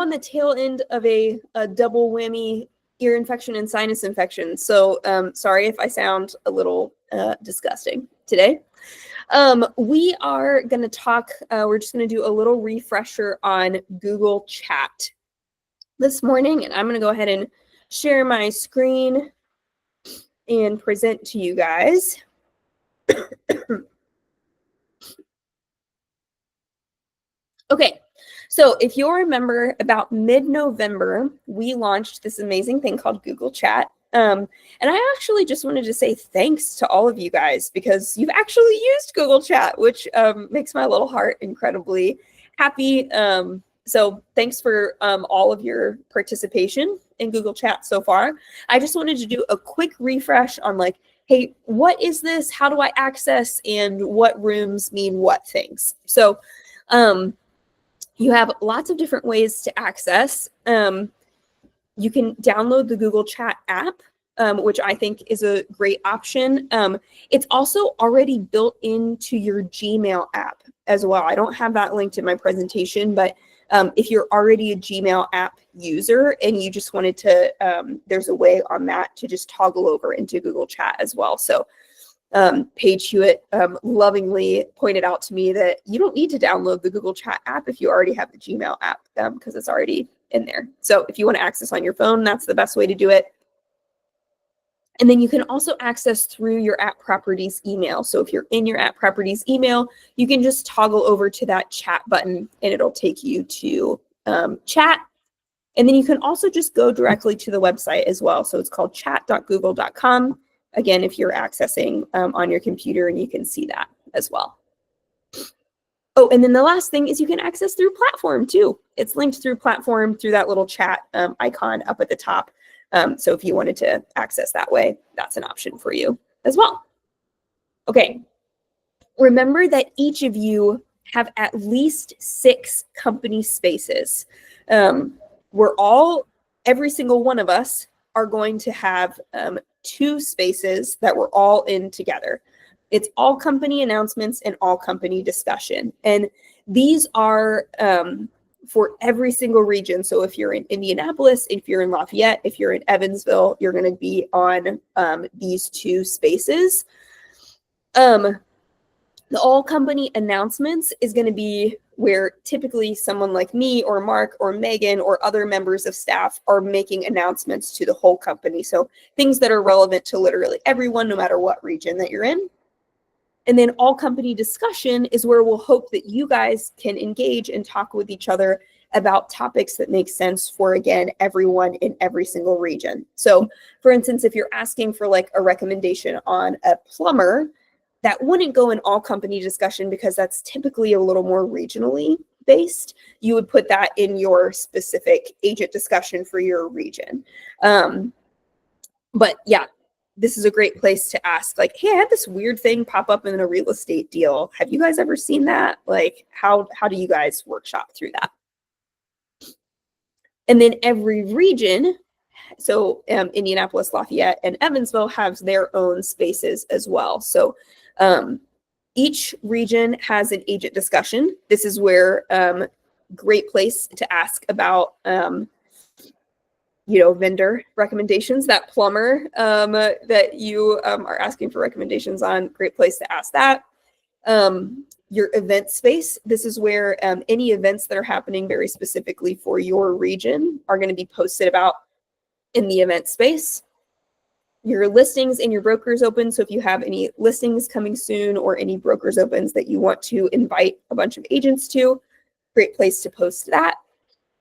on the tail end of a double whammy ear infection and sinus infection. So sorry if I sound a little disgusting today. We are going to talk, we're just going to do a little refresher on Google Chat this morning. And I'm going to go ahead and share my screen and present to you guys. Okay, so if you'll remember, about mid-November, we launched this amazing thing called Google Chat. And I actually just wanted to say thanks to all of you guys because you've actually used Google Chat, which makes my little heart incredibly happy. So thanks for all of your participation in Google Chat so far. I just wanted to do a quick refresh on like, hey, what is this? How do I access? And what rooms mean what things? So you have lots of different ways to access. You can download the Google Chat app, which I think is a great option. It's also already built into your Gmail app as well. I don't have that linked in my presentation, but if you're already a Gmail app user and you just wanted to, there's a way on that to just toggle over into Google Chat as well. So Paige Hewitt lovingly pointed out to me that you don't need to download the Google Chat app if you already have the Gmail app because it's already in there. So if you want to access on your phone, that's the best way to do it. And then you can also access through your app properties email. So if you're in your app properties email, you can just toggle over to that chat button and it'll take you to chat. And then you can also just go directly to the website as well. So it's called chat.google.com. Again, if you're accessing on your computer, and you can see that as well. Oh, and then the last thing is you can access through Platform too. It's linked through Platform through that little chat icon up at the top. So if you wanted to access that way, that's an option for you as well. Okay, remember that each of you have at least 6 company spaces. Every single one of us are going to have 2 spaces that we're all in together. It's all company announcements and all company discussion. And these are for every single region. So if you're in Indianapolis, if you're in Lafayette, if you're in Evansville, you're going to be on these 2 spaces. The all company announcements is going to be where typically someone like me or Mark or Megan or other members of staff are making announcements to the whole company. So things that are relevant to literally everyone, no matter what region that you're in. And then all company discussion is where we'll hope that you guys can engage and talk with each other about topics that make sense for, again, everyone in every single region. So for instance, if you're asking for like a recommendation on a plumber, that wouldn't go in all company discussion because that's typically a little more regionally based. You would put that in your specific agent discussion for your region. But yeah, this is a great place to ask, like, hey, I had this weird thing pop up in a real estate deal. Have you guys ever seen that? Like, how do you guys workshop through that? And then every region, so Indianapolis, Lafayette, and Evansville have their own spaces as well. So each region has an agent discussion. This is where great place to ask about vendor recommendations. That plumber that you are asking for recommendations on, great place to ask that. Your event space, this is where any events that are happening very specifically for your region are going to be posted about in the event space. Your listings and your brokers open. So if you have any listings coming soon or any brokers opens that you want to invite a bunch of agents to, great place to post that.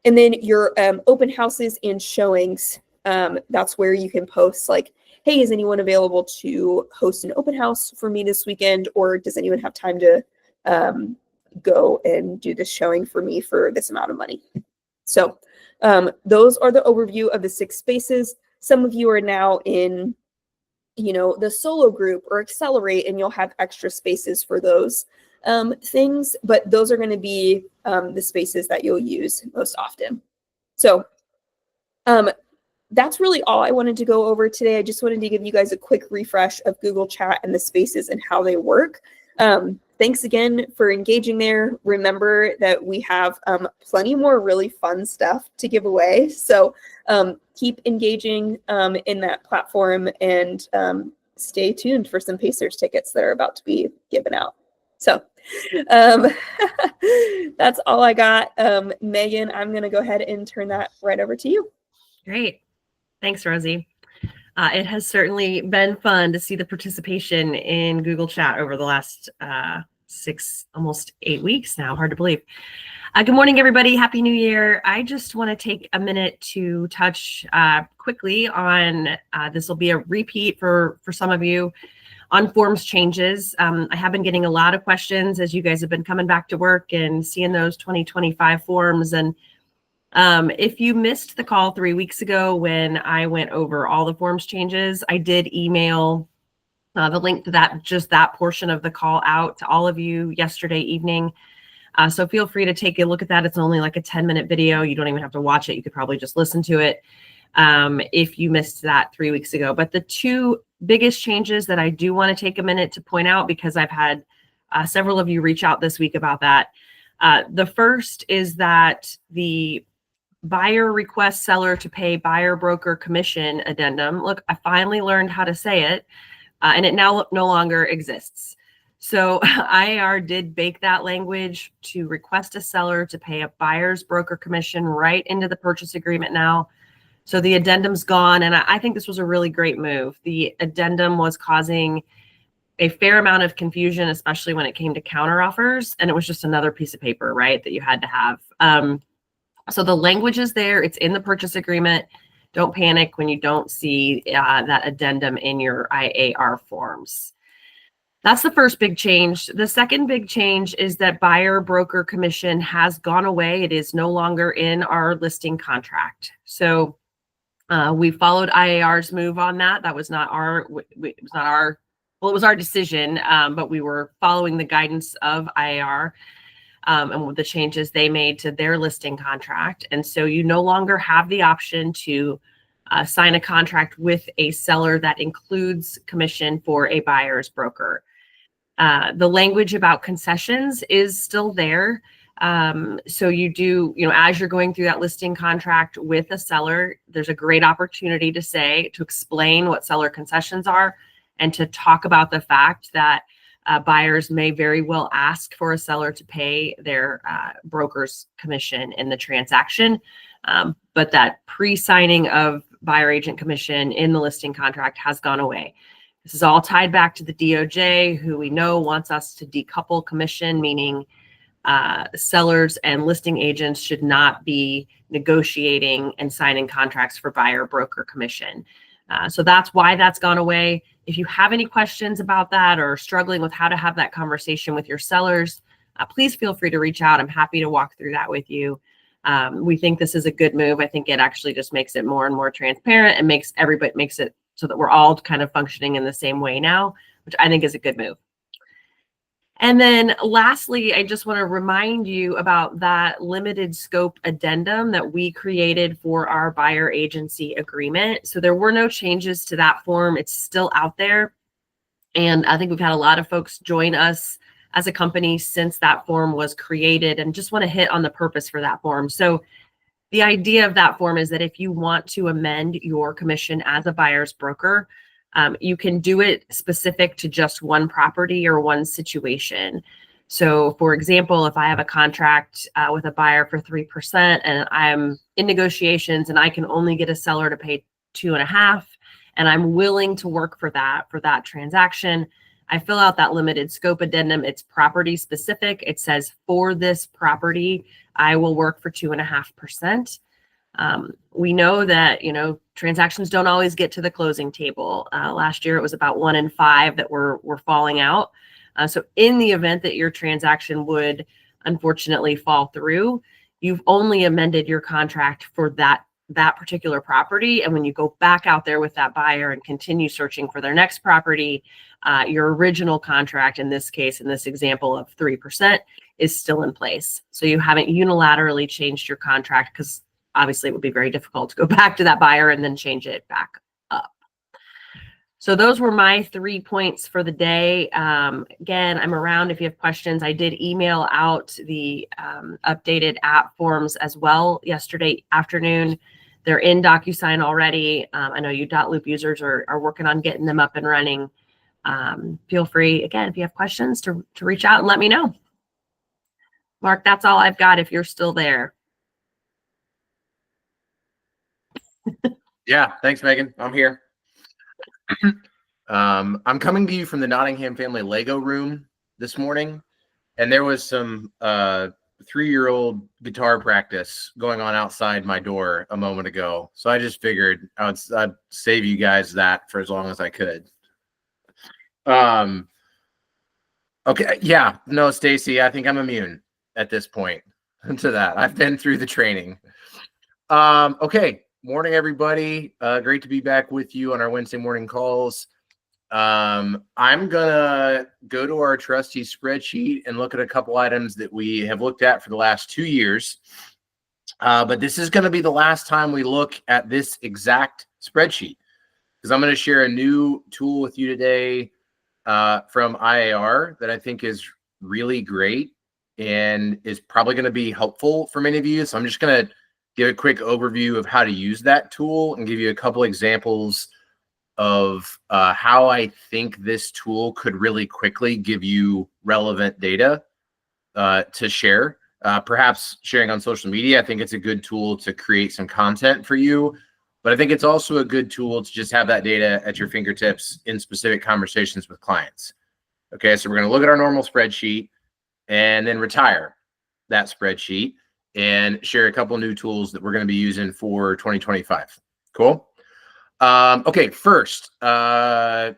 And then your open houses and showings, that's where you can post like, hey, is anyone available to host an open house for me this weekend? Or does anyone have time to go and do this showing for me for this amount of money? So those are the overview of the 6 spaces. Some of you are now in, the solo group or accelerate, and you'll have extra spaces for those things, but those are going to be the spaces that you'll use most often. So that's really all I wanted to go over today. I just wanted to give you guys a quick refresh of Google Chat and the spaces and how they work. thanks again for engaging there. Remember that we have plenty more really fun stuff to give away. So keep engaging in that platform, and stay tuned for some Pacers tickets that are about to be given out. So that's all I got. Megan, I'm going to go ahead and turn that right over to you. Great. Thanks, Rosie. It has certainly been fun to see the participation in Google Chat over the last 6, almost 8 weeks now. Hard to believe. Good morning, everybody. Happy New Year. I just want to take a minute to touch quickly on, this will be a repeat for some of you, on forms changes. I have been getting a lot of questions as you guys have been coming back to work and seeing those 2025 forms. And if you missed the call 3 weeks ago when I went over all the forms changes, I did email the link to that portion of the call out to all of you yesterday evening. So feel free to take a look at that. It's only like a 10-minute video. You don't even have to watch it. You could probably just listen to it if you missed that 3 weeks ago. But the two biggest changes that I do want to take a minute to point out, because I've had several of you reach out this week about that. The first is that the buyer requests seller to pay buyer broker commission addendum. Look, I finally learned how to say it, and it now no longer exists. So IAR did bake that language to request a seller to pay a buyer's broker commission right into the purchase agreement now. So the addendum's gone, and I think this was a really great move. The addendum was causing a fair amount of confusion, especially when it came to counteroffers, and it was just another piece of paper, right, that you had to have. So the language is there. It's in the purchase agreement. Don't panic when you don't see that addendum in your IAR forms. That's the first big change. The second big change is that buyer broker commission has gone away. It is no longer in our listing contract. So we followed IAR's move on that. That was not our, it was our decision, but we were following the guidance of IAR. And the changes they made to their listing contract. And so you no longer have the option to sign a contract with a seller that includes commission for a buyer's broker. The language about concessions is still there. So you do, as you're going through that listing contract with a seller, there's a great opportunity to explain what seller concessions are, and to talk about the fact that buyers may very well ask for a seller to pay their broker's commission in the transaction, but that pre-signing of buyer agent commission in the listing contract has gone away. This is all tied back to the DOJ, who we know wants us to decouple commission, meaning sellers and listing agents should not be negotiating and signing contracts for buyer broker commission. So that's why that's gone away. If you have any questions about that or struggling with how to have that conversation with your sellers, please feel free to reach out. I'm happy to walk through that with you. We think this is a good move. I think it actually just makes it more and more transparent and makes it so that we're all kind of functioning in the same way now, which I think is a good move. And then lastly, I just want to remind you about that limited scope addendum that we created for our buyer agency agreement. So there were no changes to that form. It's still out there. And I think we've had a lot of folks join us as a company since that form was created, and just want to hit on the purpose for that form. So the idea of that form is that if you want to amend your commission as a buyer's broker, you can do it specific to just one property or one situation. So for example, if I have a contract with a buyer for 3% and I'm in negotiations and I can only get a seller to pay 2.5%, and I'm willing to work for that transaction, I fill out that limited scope addendum. It's property specific. It says for this property, I will work for 2.5%. We know that, transactions don't always get to the closing table. Last year, it was about 1 in 5 that were falling out. So in the event that your transaction would unfortunately fall through, you've only amended your contract for that particular property. And when you go back out there with that buyer and continue searching for their next property, your original contract, in this case, in this example of 3%, is still in place. So you haven't unilaterally changed your contract, because obviously it would be very difficult to go back to that buyer and then change it back up. So those were my 3 points for the day. Again, I'm around if you have questions. I did email out the updated app forms as well yesterday afternoon. They're in DocuSign already. I know you .loop users are working on getting them up and running. Feel free, again, if you have questions to reach out and let me know. Mark, that's all I've got if you're still there. Yeah, thanks, Megan. I'm here. I'm coming to you from the Nottingham family Lego room this morning, and there was some 3-year-old guitar practice going on outside my door a moment ago. So I just figured I'd save you guys that for as long as I could. Okay, yeah, no, Stacy, I think I'm immune at this point to that. I've been through the training. Okay, morning, everybody. Great to be back with you on our Wednesday morning calls. I'm gonna go to our trusty spreadsheet and look at a couple items that we have looked at for the last 2 years. But this is going to be the last time we look at this exact spreadsheet, because I'm going to share a new tool with you today from IAR that I think is really great and is probably going to be helpful for many of you. So I'm just going to give a quick overview of how to use that tool and give you a couple examples of how I think this tool could really quickly give you relevant data to share. Perhaps sharing on social media. I think it's a good tool to create some content for you, but I think it's also a good tool to just have that data at your fingertips in specific conversations with clients. Okay, so we're going to look at our normal spreadsheet and then retire that spreadsheet and share a couple new tools that we're going to be using for 2025. Cool. Okay, first, okay,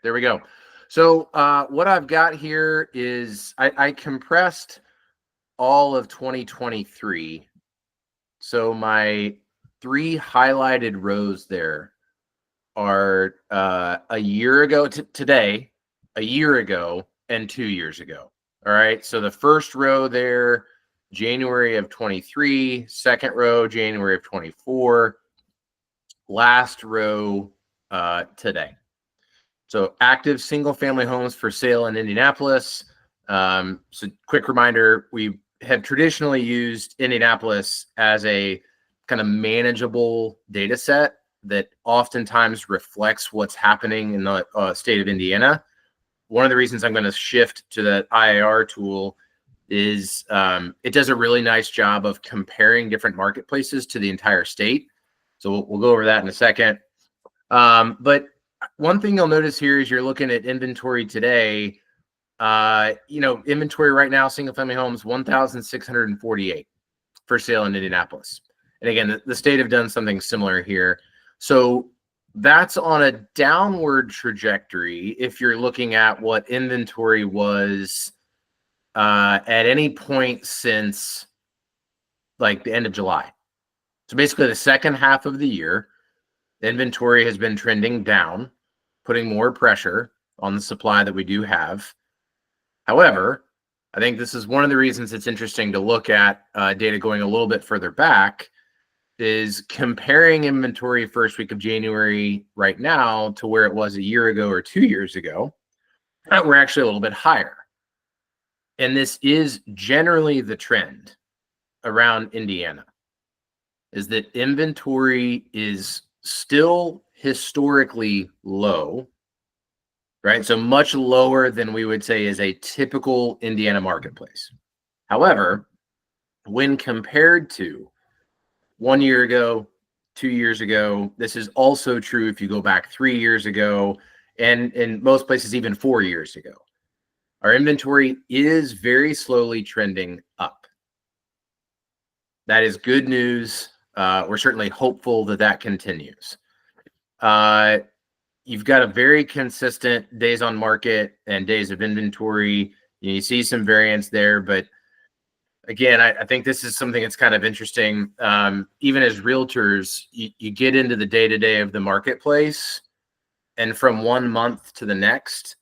there we go. So what I've got here is I compressed all of 2023. So my 3 highlighted rows there are a year ago today, a year ago, and 2 years ago. All right. So the first row there, January of 23, second row, January of 24, last row today. So active single family homes for sale in Indianapolis. So quick reminder, we have traditionally used Indianapolis as a kind of manageable data set that oftentimes reflects what's happening in the state of Indiana. One of the reasons I'm going to shift to the IAR tool is it does a really nice job of comparing different marketplaces to the entire state. So we'll go over that in a second. But one thing you'll notice here is you're looking at inventory today. Inventory right now, single family homes, 1,648 for sale in Indianapolis. And again, the state have done something similar here. So that's on a downward trajectory if you're looking at what inventory was at any point since like the end of July. So basically the second half of the year, inventory has been trending down, putting more pressure on the supply that we do have. However, I think this is one of the reasons it's interesting to look at data going a little bit further back, is comparing inventory first week of January right now to where it was a year ago or 2 years ago. We're actually a little bit higher. And this is generally the trend around Indiana, is that inventory is still historically low, right? So much lower than we would say is a typical Indiana marketplace. However, when compared to 1 year ago, 2 years ago, this is also true if you go back 3 years ago, and in most places, even 4 years ago. Our inventory is very slowly trending up. That is good news. We're certainly hopeful that that continues. You've got a very consistent days on market and days of inventory. You see some variance there, but again, I think this is something that's kind of interesting. Even as realtors, you get into the day-to-day of the marketplace, and from 1 month to the next,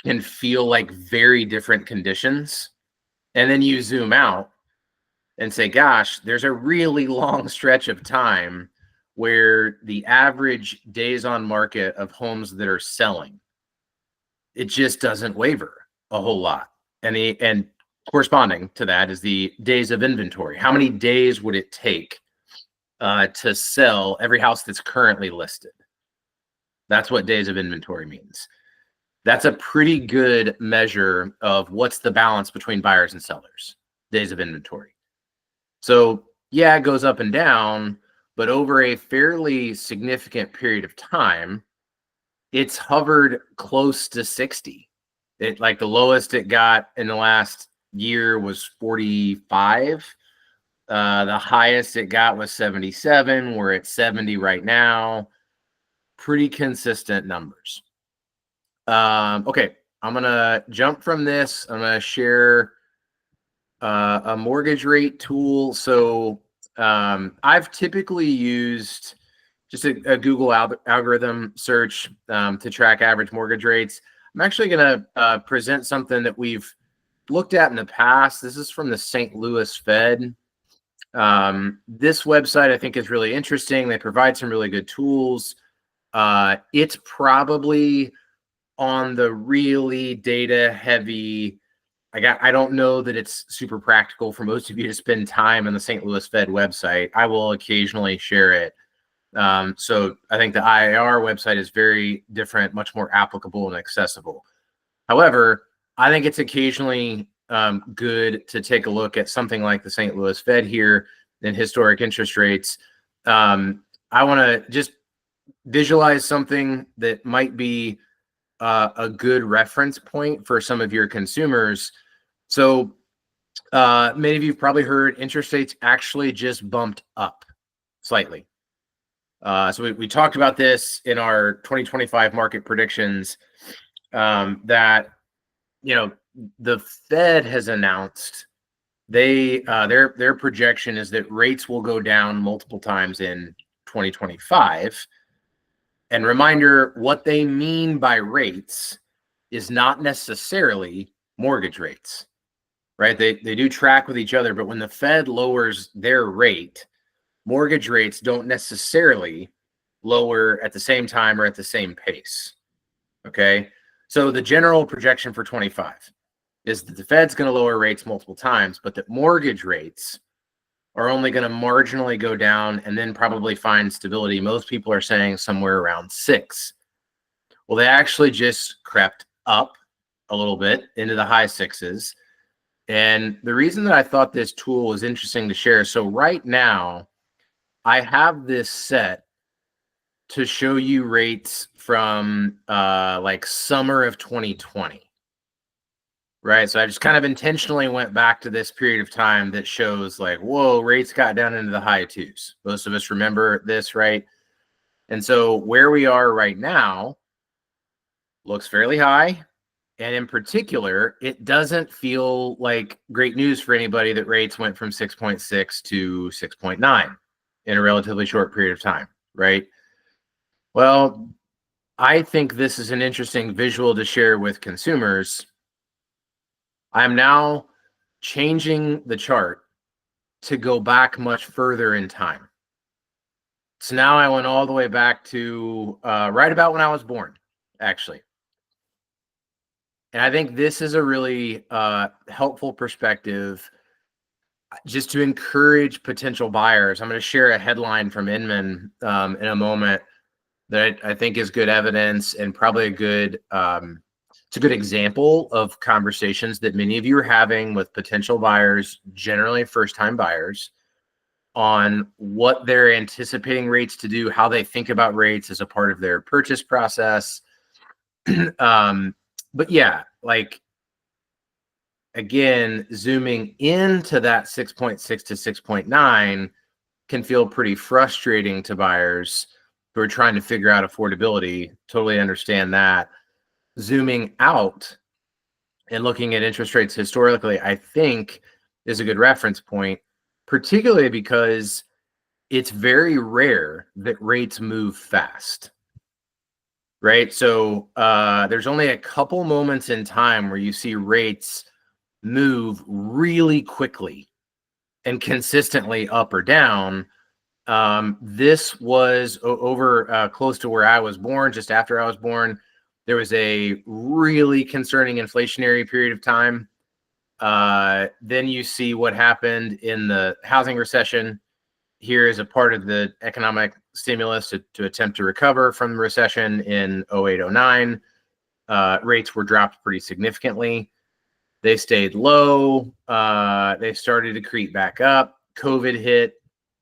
can feel like very different conditions. And then you zoom out and say, gosh, there's a really long stretch of time where the average days on market of homes that are selling, it just doesn't waver a whole lot. And corresponding to that is the days of inventory. How many days would it take to sell every house that's currently listed? That's what days of inventory means. That's a pretty good measure of what's the balance between buyers and sellers, days of inventory. So yeah, it goes up and down, but over a fairly significant period of time, it's hovered close to 60. It, like, the lowest it got in the last year was 45. The highest it got was 77. We're at 70 right now. Pretty consistent numbers. Okay, I'm gonna jump from this. I'm gonna share a mortgage rate tool. So I've typically used just a Google algorithm search to track average mortgage rates. I'm actually going to present something that we've looked at in the past. This is from the St. Louis Fed. This website I think is really interesting. They provide some really good tools. It's probably on the really data heavy. I don't know that it's super practical for most of you to spend time on the St. Louis Fed website. I will occasionally share it. So I think the IAR website is very different, much more applicable and accessible. However, I think it's occasionally good to take a look at something like the St. Louis Fed here and historic interest rates. I want to just visualize something that might be a good reference point for some of your consumers. So many of you have probably heard interest rates actually just bumped up slightly. So we talked about this in our 2025 market predictions, that, you know, the Fed has announced their projection is that rates will go down multiple times in 2025. And reminder, what they mean by rates is not necessarily mortgage rates, right? They do track with each other, but when the Fed lowers their rate, mortgage rates don't necessarily lower at the same time or at the same pace. Okay. So the general projection for 25 is that the Fed's going to lower rates multiple times, but that mortgage rates are only going to marginally go down and then probably find stability. Most people are saying somewhere around 6. Well, they actually just crept up a little bit into the high 6s. And the reason that I thought this tool was interesting to share, so right now, I have this set to show you rates from like summer of 2020, right? So I just kind of intentionally went back to this period of time that shows like, whoa, rates got down into the high 2s. Most of us remember this, right? And so where we are right now looks fairly high. And in particular, it doesn't feel like great news for anybody that rates went from 6.6 to 6.9 in a relatively short period of time, right? Well, I think this is an interesting visual to share with consumers. I'm now changing the chart to go back much further in time. So now I went all the way back to right about when I was born, actually. And I think this is a really helpful perspective just to encourage potential buyers. I'm going to share a headline from Inman in a moment that I think is good evidence and probably a good it's a good example of conversations that many of you are having with potential buyers, generally first-time buyers, on what they're anticipating rates to do, how they think about rates as a part of their purchase process. But yeah, like, again, zooming into that 6.6 to 6.9 can feel pretty frustrating to buyers who are trying to figure out affordability. Totally understand that. Zooming out and looking at interest rates historically, I think is a good reference point, particularly because it's very rare that rates move fast, right? So there's only a couple moments in time where you see rates move really quickly and consistently up or down. This was over close to where I was born, just after I was born. There was a really concerning inflationary period of time. Then you see what happened in the housing recession. Here is a part of the economic stimulus to attempt to recover from the recession in 08, 09. Rates were dropped pretty significantly. They stayed low. They started to creep back up. COVID hit.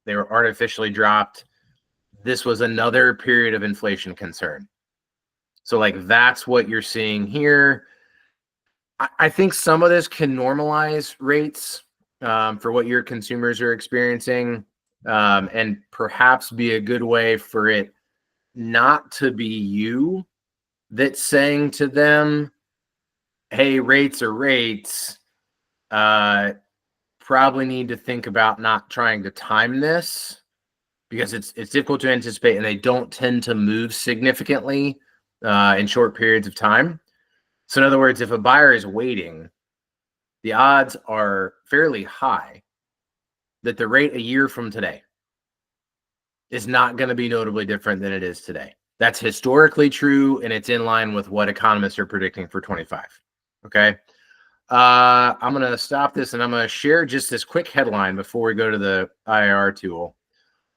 They were artificially dropped. This was another period of inflation concern. So like that's what you're seeing here. I think some of this can normalize rates for what your consumers are experiencing, and perhaps be a good way for it not to be you that's saying to them, hey, rates are rates. Probably need to think about not trying to time this because it's difficult to anticipate, and they don't tend to move significantly in short periods of time. So in other words, if a buyer is waiting, the odds are fairly high that the rate a year from today is not going to be notably different than it is today. That's historically true, and it's in line with what economists are predicting for 25. Okay. I'm going to stop this, and I'm going to share just this quick headline before we go to the IR tool.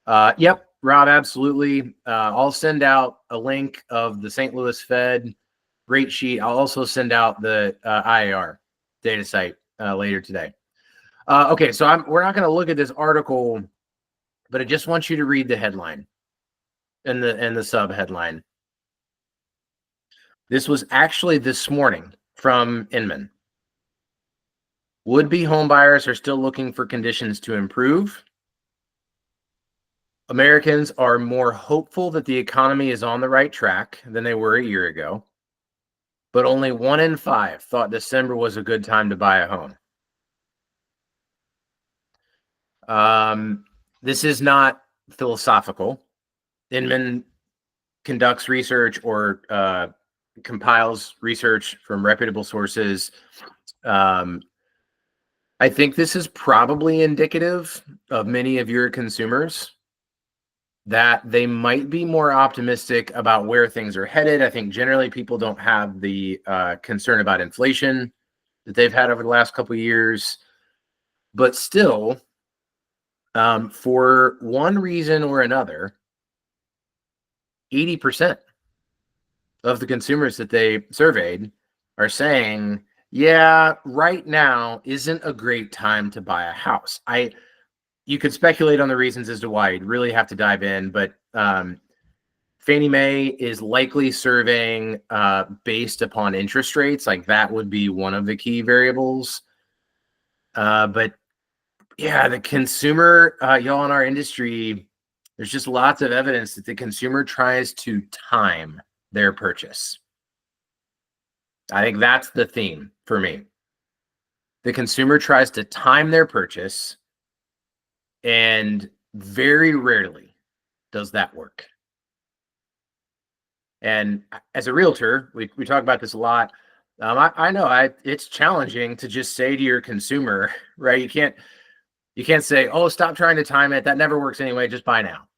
Yep, Rob, absolutely. I'll send out a link of the St. Louis Fed rate sheet. I'll also send out the IAR data site later today. Okay, so we're not going to look at this article, but I just want you to read the headline and the sub headline. This was actually this morning from Inman. Would-be homebuyers are still looking for conditions to improve. Americans are more hopeful that the economy is on the right track than they were a year ago, but only 1 in 5 thought December was a good time to buy a home. This is not philosophical. Inman conducts research or compiles research from reputable sources. I think this is probably indicative of many of your consumers that they might be more optimistic about where things are headed. I think generally people don't have the concern about inflation that they've had over the last couple of years, but still, for one reason or another, 80% of the consumers that they surveyed are saying, yeah, right now isn't a great time to buy a house. You could speculate on the reasons as to why. You'd really have to dive in, but Fannie Mae is likely surveying based upon interest rates. Like that would be one of the key variables. But yeah, the consumer, y'all in our industry, there's just lots of evidence that the consumer tries to time their purchase. I think that's the theme for me. The consumer tries to time their purchase, and very rarely does that work. And as a realtor, we talk about this a lot. I know it's challenging to just say to your consumer, right? You can't say, oh, stop trying to time it. That never works anyway. Just buy now.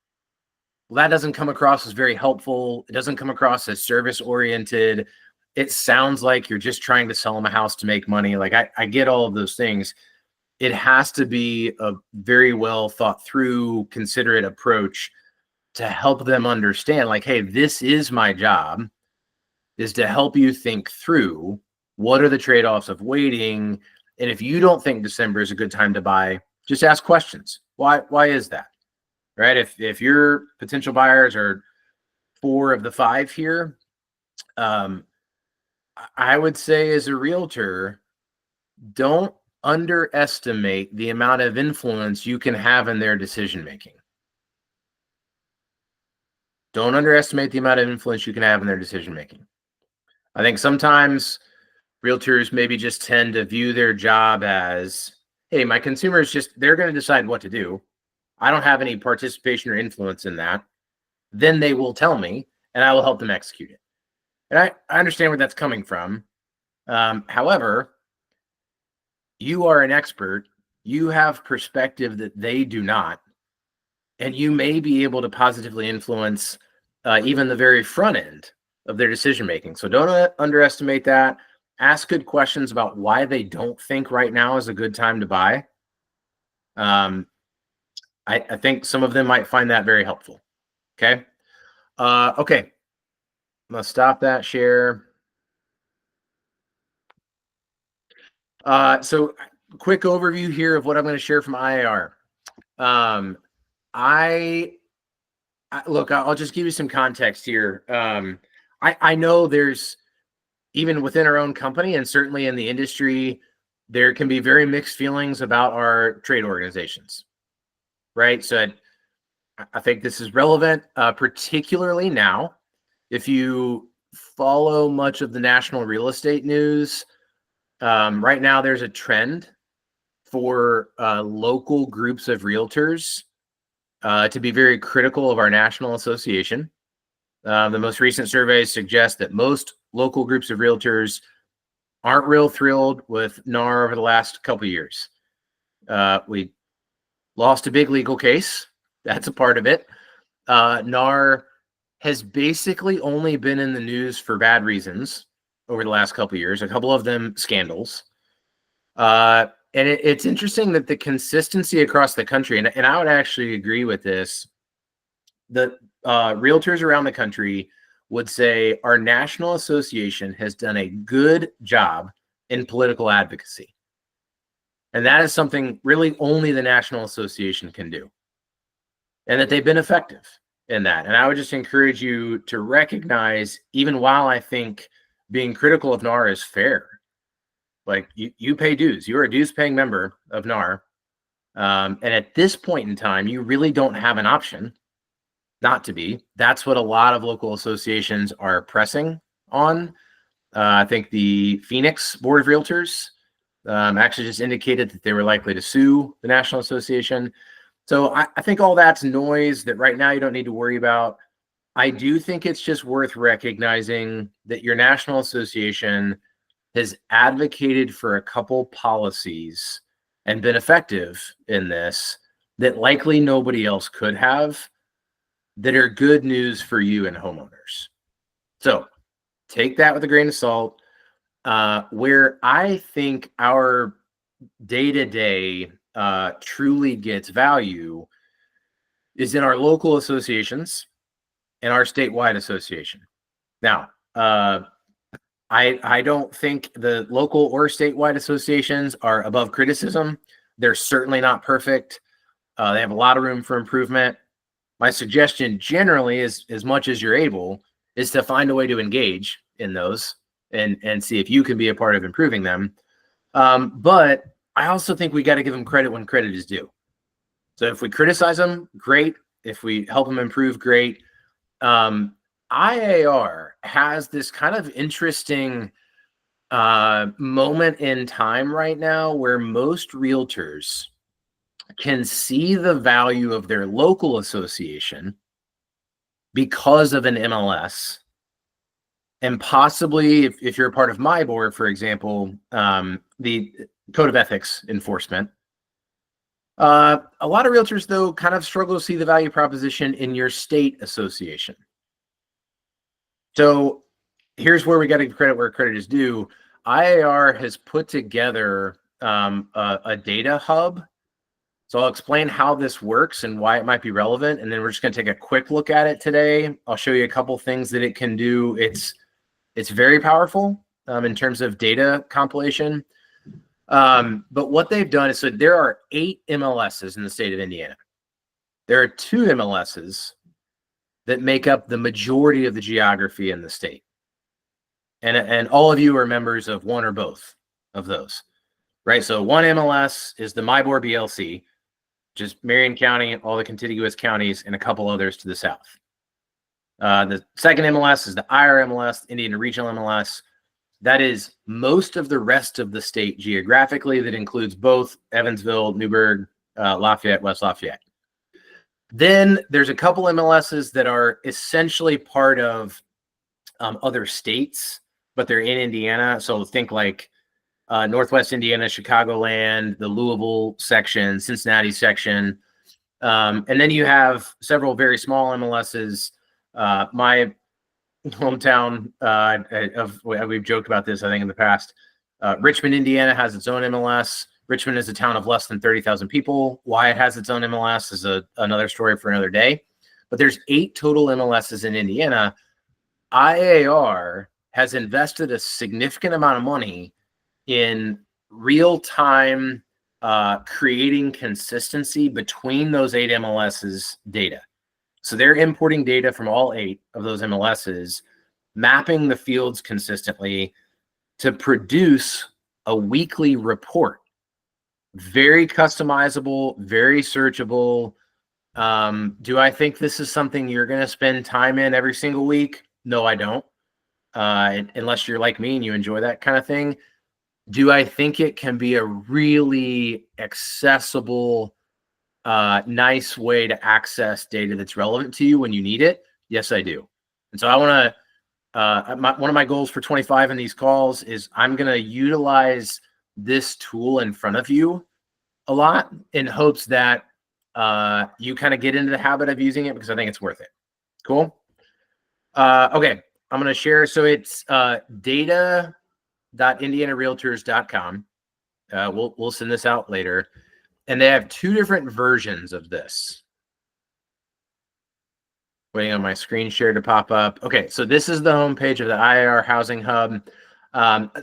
Well, that doesn't come across as very helpful. It doesn't come across as service oriented. It sounds like you're just trying to sell them a house to make money. Like I get all of those things. It has to be a very well thought through, considerate approach to help them understand, like, hey, this is my job, is to help you think through what are the trade-offs of waiting. And if you don't think December is a good time to buy, just ask questions. Why is that? Right? If your potential buyers are 4 of the 5 here, I would say as a realtor, don't underestimate the amount of influence you can have in their decision making. Don't underestimate the amount of influence you can have in their decision making. I think sometimes realtors maybe just tend to view their job as, hey, my consumers they're going to decide what to do. I don't have any participation or influence in that. Then they will tell me, and I will help them execute it. And I understand where that's coming from. However, you are an expert. You have perspective that they do not. And you may be able to positively influence even the very front end of their decision making. So don't underestimate that. Ask good questions about why they don't think right now is a good time to buy. I think some of them might find that very helpful. Okay. Okay. I'm gonna stop that share. So quick overview here of what I'm going to share from IAR. Look, I'll just give you some context here. I know there's, even within our own company and certainly in the industry, there can be very mixed feelings about our trade organizations, right? So I think this is relevant, particularly now. If you follow much of the national real estate news, right now there's a trend for local groups of realtors to be very critical of our national association. The most recent surveys suggest that most local groups of realtors aren't real thrilled with NAR over the last couple of years. We lost a big legal case. That's a part of it. NAR has basically only been in the news for bad reasons over the last couple of years, a couple of them scandals. And it's interesting that the consistency across the country, and I would actually agree with this, the realtors around the country would say our national association has done a good job in political advocacy. And that is something really only the National Association can do. And that they've been effective in that. And I would just encourage you to recognize, even while I think being critical of NAR is fair, like you pay dues. You're a dues paying member of NAR. And at this point in time, you really don't have an option not to be. That's what a lot of local associations are pressing on. I think the Phoenix Board of Realtors actually just indicated that they were likely to sue the National Association. So I think all that's noise that right now you don't need to worry about. I do think it's just worth recognizing that your national association has advocated for a couple policies and been effective in this that likely nobody else could have, that are good news for you and homeowners. So take that with a grain of salt. Where I think our day-to-day truly gets value is in our local associations and our statewide association. Now, I don't think the local or statewide associations are above criticism. They're certainly not perfect. They have a lot of room for improvement. My suggestion generally is, as much as you're able, is to find a way to engage in those and see if you can be a part of improving them. But I also think we got to give them credit when credit is due. So if we criticize them, great. If we help them improve, great. IAR has this kind of interesting moment in time right now where most realtors can see the value of their local association because of an MLS. And possibly, if you're a part of my board, for example, the Code of Ethics enforcement. A lot of realtors, though, kind of struggle to see the value proposition in your state association. So here's where we got to give credit where credit is due. IAR has put together a data hub. So I'll explain how this works and why it might be relevant. And then we're just going to take a quick look at it today. I'll show you a couple things that it can do. It's very powerful in terms of data compilation. But what they've done is, so there are 8 MLSs in the state of Indiana. There are 2 MLSs that make up the majority of the geography in the state. And all of you are members of one or both of those, right? So one MLS is the MyBoard BLC, just Marion County, all the contiguous counties, and a couple others to the south. The second MLS is the IR MLS, Indiana Regional MLS. That is most of the rest of the state geographically. That includes both Evansville, Newburgh, Lafayette, West Lafayette. Then there's a couple MLSs that are essentially part of other states, but they're in Indiana. So think like Northwest Indiana, Chicagoland, the Louisville section, Cincinnati section. And then you have several very small MLSs. My hometown we've joked about this, I think, in the past. Richmond, Indiana has its own MLS. Richmond is a town of less than 30,000 people. Why it has its own MLS is another story for another day. But there's 8 total MLSs in Indiana. IAR has invested a significant amount of money in real-time creating consistency between those 8 MLSs data. So they're importing data from all 8 of those MLSs, mapping the fields consistently to produce a weekly report. Very customizable, very searchable. Do I think this is something you're going to spend time in every single week? No, I don't. Unless you're like me and you enjoy that kind of thing. Do I think it can be a really accessible, nice way to access data that's relevant to you when you need it? Yes, I do. And so I want to, one of my goals for 25 in these calls is I'm going to utilize this tool in front of you a lot in hopes that you kind of get into the habit of using it, because I think it's worth it. Cool. Okay. I'm going to share. So it's data.indianarealtors.com. We'll send this out later. And they have 2 different versions of this. Waiting on my screen share to pop up. Okay, so this is the homepage of the IAR Housing Hub.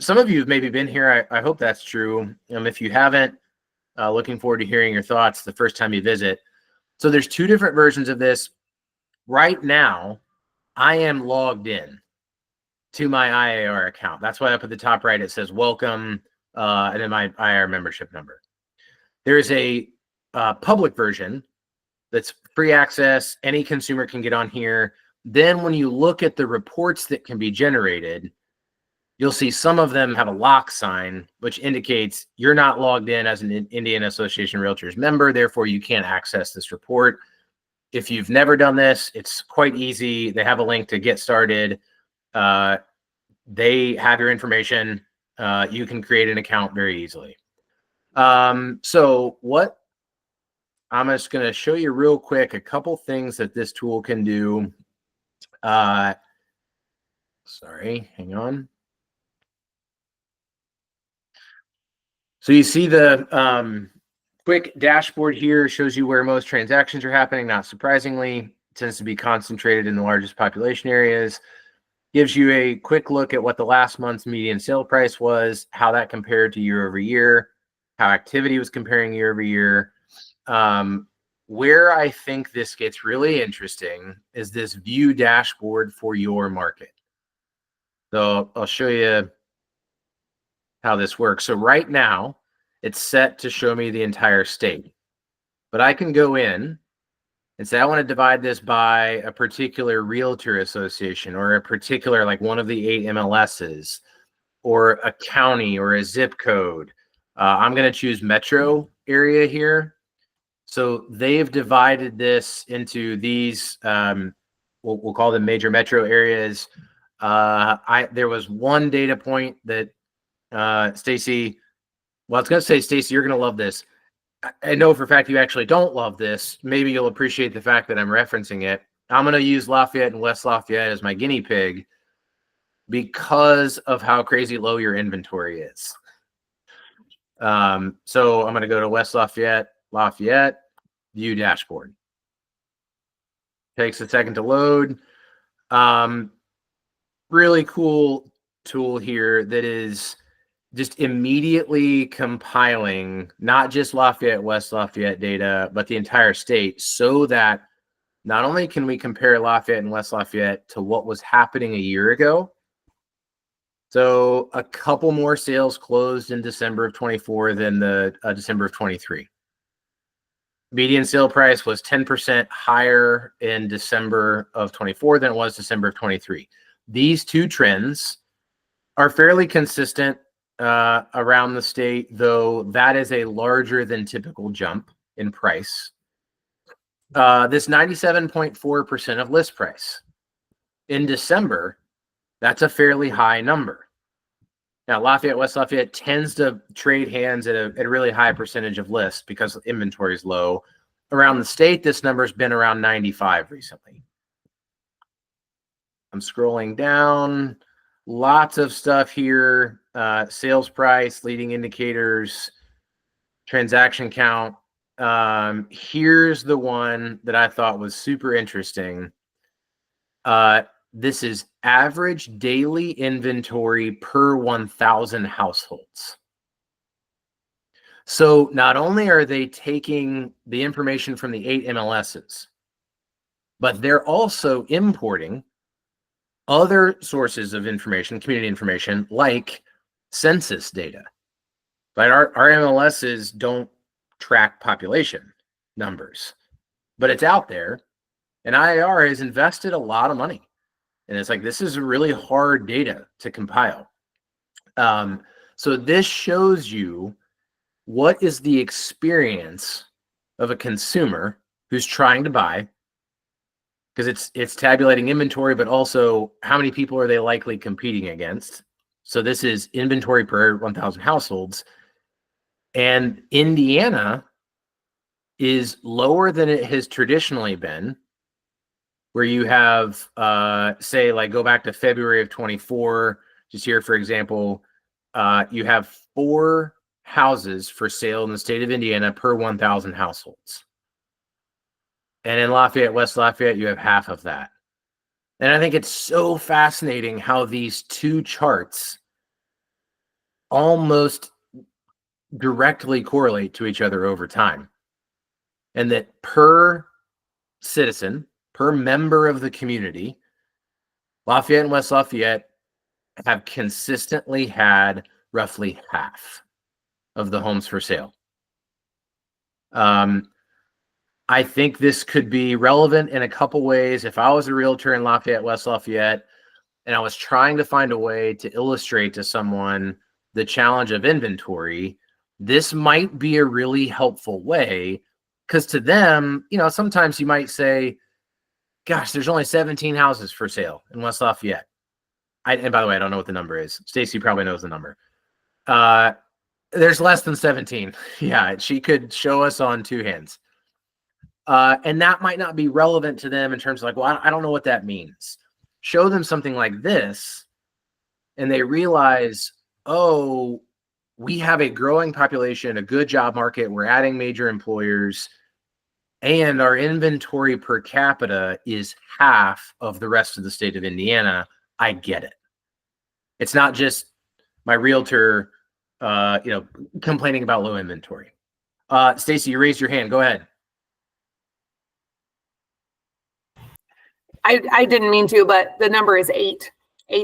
Some of you have maybe been here. I hope that's true. If you haven't, looking forward to hearing your thoughts the first time you visit. So there's 2 different versions of this. Right now, I am logged in to my IAR account. That's why up at the top right, it says welcome, and then my IAR membership number. There is a public version that's free access. Any consumer can get on here. Then when you look at the reports that can be generated, you'll see some of them have a lock sign, which indicates you're not logged in as an Indiana Association of Realtors member. Therefore, you can't access this report. If you've never done this, it's quite easy. They have a link to get started. They have your information. You can create an account very easily. So what I'm just going to show you real quick a couple things that this tool can do. Sorry, hang on. So you see the quick dashboard here shows you where most transactions are happening. Not surprisingly, it tends to be concentrated in the largest population areas. Gives you a quick look at what the last month's median sale price was, how that compared to year over year, how activity was comparing year over year. Where I think this gets really interesting is this view dashboard for your market. So I'll show you how this works. So right now, it's set to show me the entire state. But I can go in and say, I want to divide this by a particular realtor association or a particular, like one of the 8 MLSs or a county or a zip code. I'm going to choose metro area here. So they've divided this into these, we'll call them major metro areas. There was one data point that Stacy, well, I was going to say, Stacy, you're going to love this. I know for a fact you actually don't love this. Maybe you'll appreciate the fact that I'm referencing it. I'm going to use Lafayette and West Lafayette as my guinea pig because of how crazy low your inventory is. So I'm going to go to West Lafayette, view dashboard. Takes a second to load. Really cool tool here that is just immediately compiling not just Lafayette, West Lafayette data, but the entire state, so that not only can we compare Lafayette and West Lafayette to what was happening a year ago. So a couple more sales closed in December of 24 than the December of 23. Median sale price was 10% higher in December of 24 than it was December of 23. These 2 trends are fairly consistent around the state, though that is a larger than typical jump in price. This 97.4% of list price. In December, That's a fairly high number. Now, Lafayette, West Lafayette tends to trade hands at a really high percentage of lists because inventory is low. Around the state, this number's been around 95 recently. I'm scrolling down. Lots of stuff here. Sales price, leading indicators, transaction count. Here's the one that I thought was super interesting. This is average daily inventory per 1,000 households. So not only are they taking the information from the 8 MLSs, but they're also importing other sources of information, community information, like census data. Right? Our MLSs don't track population numbers, but it's out there. And IAR has invested a lot of money. And it's like, this is really hard data to compile. So this shows you what is the experience of a consumer who's trying to buy, because it's tabulating inventory, but also how many people are they likely competing against. So this is inventory per 1,000 households. And Indiana is lower than it has traditionally been, where you have, say, like go back to February of 24, just here, for example, you have 4 houses for sale in the state of Indiana per 1,000 households. And in Lafayette, West Lafayette, you have half of that. And I think it's so fascinating how these two charts almost directly correlate to each other over time. And that per citizen, per member of the community, Lafayette and West Lafayette have consistently had roughly half of the homes for sale. I think this could be relevant in a couple ways. If I was a realtor in Lafayette, West Lafayette, and I was trying to find a way to illustrate to someone the challenge of inventory, this might be a really helpful way, because to them, you know, sometimes you might say, gosh, there's only 17 houses for sale in West Lafayette. And by the way, I don't know what the number is. Stacy probably knows the number. There's less than 17. Yeah, she could show us on 2 hands. And that might not be relevant to them in terms of like, well, I don't know what that means. Show them something like this, and they realize, oh, we have a growing population, a good job market, we're adding major employers, and our inventory per capita is half of the rest of the state of Indiana. I get it. It's not just my realtor, complaining about low inventory. Stacy, you raised your hand. Go ahead. I didn't mean to, but the number is 8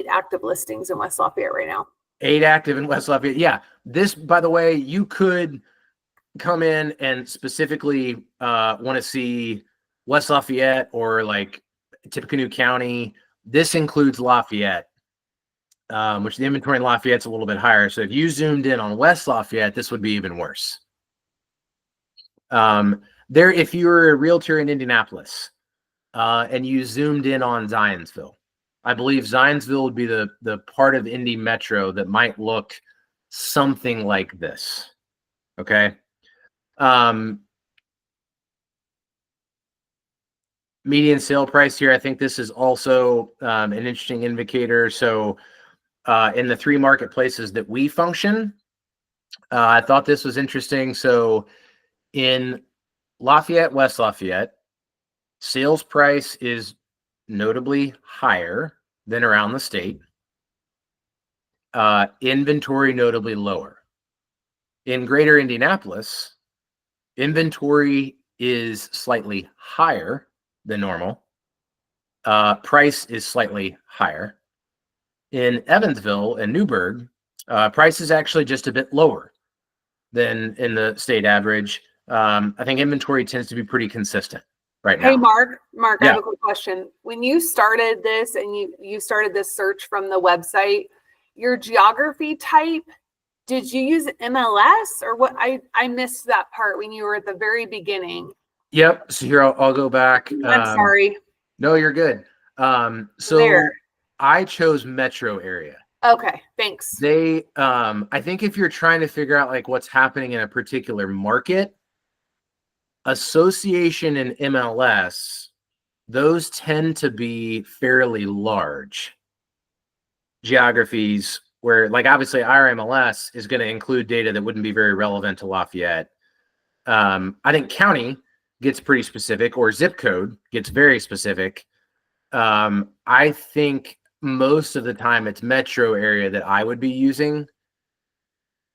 active listings in West Lafayette right now. 8 active in West Lafayette. Yeah. This, by the way, you could come in and specifically want to see West Lafayette or like Tippecanoe County. This includes Lafayette, which the inventory in Lafayette's a little bit higher. So if you zoomed in on West Lafayette, this would be even worse. If you were a realtor in Indianapolis, and you zoomed in on Zionsville, I believe Zionsville would be the part of Indy Metro that might look something like this. Okay. Median sale price here. I think this is also an interesting indicator. So in the 3 marketplaces that we function, I thought this was interesting. So in Lafayette, West Lafayette, sales price is notably higher than around the state. Inventory notably lower. In greater Indianapolis, inventory is slightly higher than normal. Price is slightly higher. In Evansville and Newburgh, price is actually just a bit lower than in the state average. I think inventory tends to be pretty consistent right now. Hey, Mark, Yeah. I have a quick question. When you started this and you started this search from the website, your geography type, did you use MLS or what? I missed that part when you were at the very beginning. Yep. So here I'll go back. I'm sorry. No, you're good. So There. I chose metro area. Okay, thanks. They, I think if you're trying to figure out like what's happening in a particular market, association and MLS, those tend to be fairly large geographies where, like, obviously our MLS is going to include data that wouldn't be very relevant to Lafayette. I think county gets pretty specific, or zip code gets very specific. I think most of the time it's metro area that I would be using,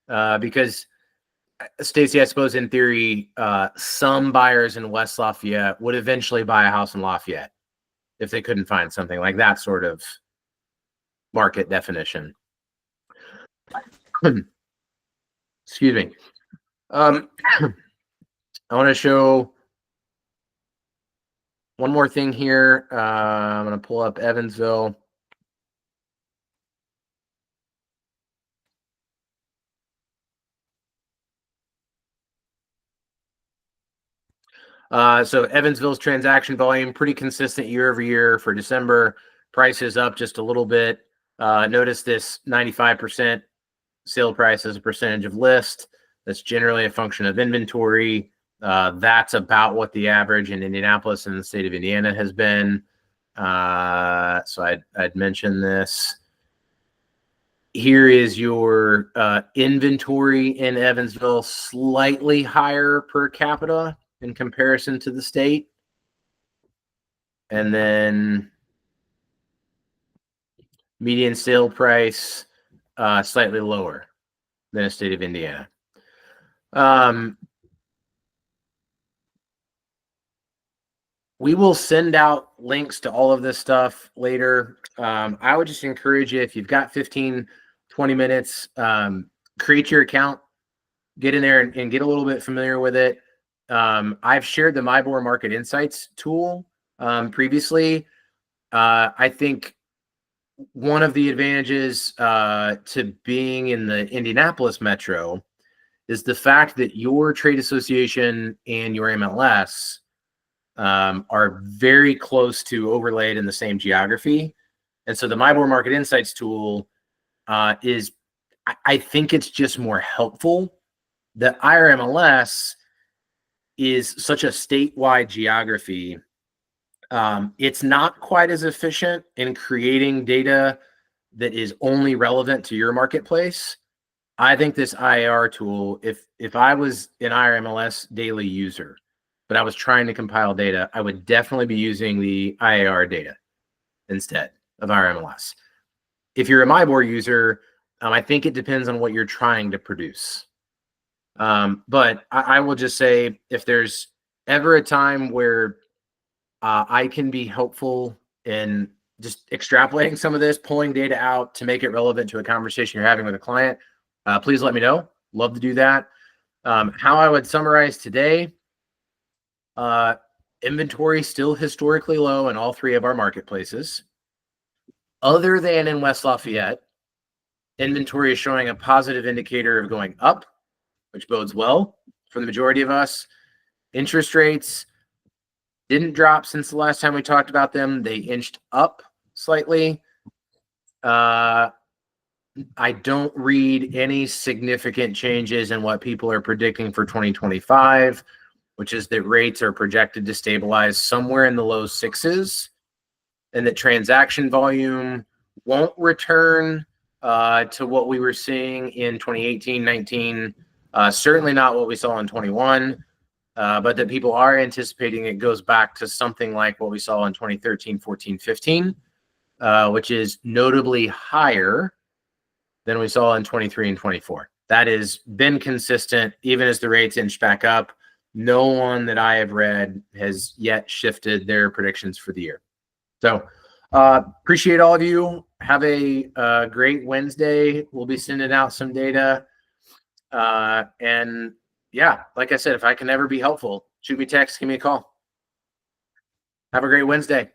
because Stacy, I suppose in theory, some buyers in West Lafayette would eventually buy a house in Lafayette if they couldn't find something, like that sort of market definition. Excuse me. I want to show one more thing here. I'm going to pull up Evansville. So Evansville's transaction volume pretty consistent year over year for December. Prices up just a little bit. Notice this 95% sale price as a percentage of list. That's generally a function of inventory. That's about what the average in Indianapolis and the state of Indiana has been. So I'd mention this. Here is your inventory in Evansville, slightly higher per capita in comparison to the state. And then median sale price slightly lower than the state of Indiana. We will send out links to all of this stuff later. I would just encourage you, if you've got 15, 20 minutes, create your account, get in there and get a little bit familiar with it. I've shared the MyBor Market Insights tool previously. I think one of the advantages to being in the Indianapolis metro is the fact that your trade association and your MLS are very close to overlaid in the same geography. And so the MyBor Market Insights tool is, I think it's just more helpful. The IRMLS is such a statewide geography. It's not quite as efficient in creating data that is only relevant to your marketplace. I think this IAR tool, if I was an IRMLS daily user, but I was trying to compile data, I would definitely be using the IAR data instead of IRMLS. If you're a MyBor user, I think it depends on what you're trying to produce. But I will just say, if there's ever a time where I can be helpful in just extrapolating some of this, pulling data out to make it relevant to a conversation you're having with a client, please let me know. Love to do that. How I would summarize today: inventory still historically low in all three of our marketplaces. Other than in West Lafayette, inventory is showing a positive indicator of going up, which bodes well for the majority of us. Interest rates didn't drop since the last time we talked about them. They inched up slightly. I don't read any significant changes in what people are predicting for 2025, which is that rates are projected to stabilize somewhere in the low sixes, and that transaction volume won't return to what we were seeing in 2018, 19, certainly not what we saw in 21, but that people are anticipating it goes back to something like what we saw in 2013, 14, 15, which is notably higher than we saw in 23 and 24. That has been consistent even as the rates inch back up. No one that I have read has yet shifted their predictions for the year. So appreciate all of you. Have a great Wednesday. We'll be sending out some data. And yeah, like I said, if I can ever be helpful, shoot me a text, give me a call. Have a great Wednesday.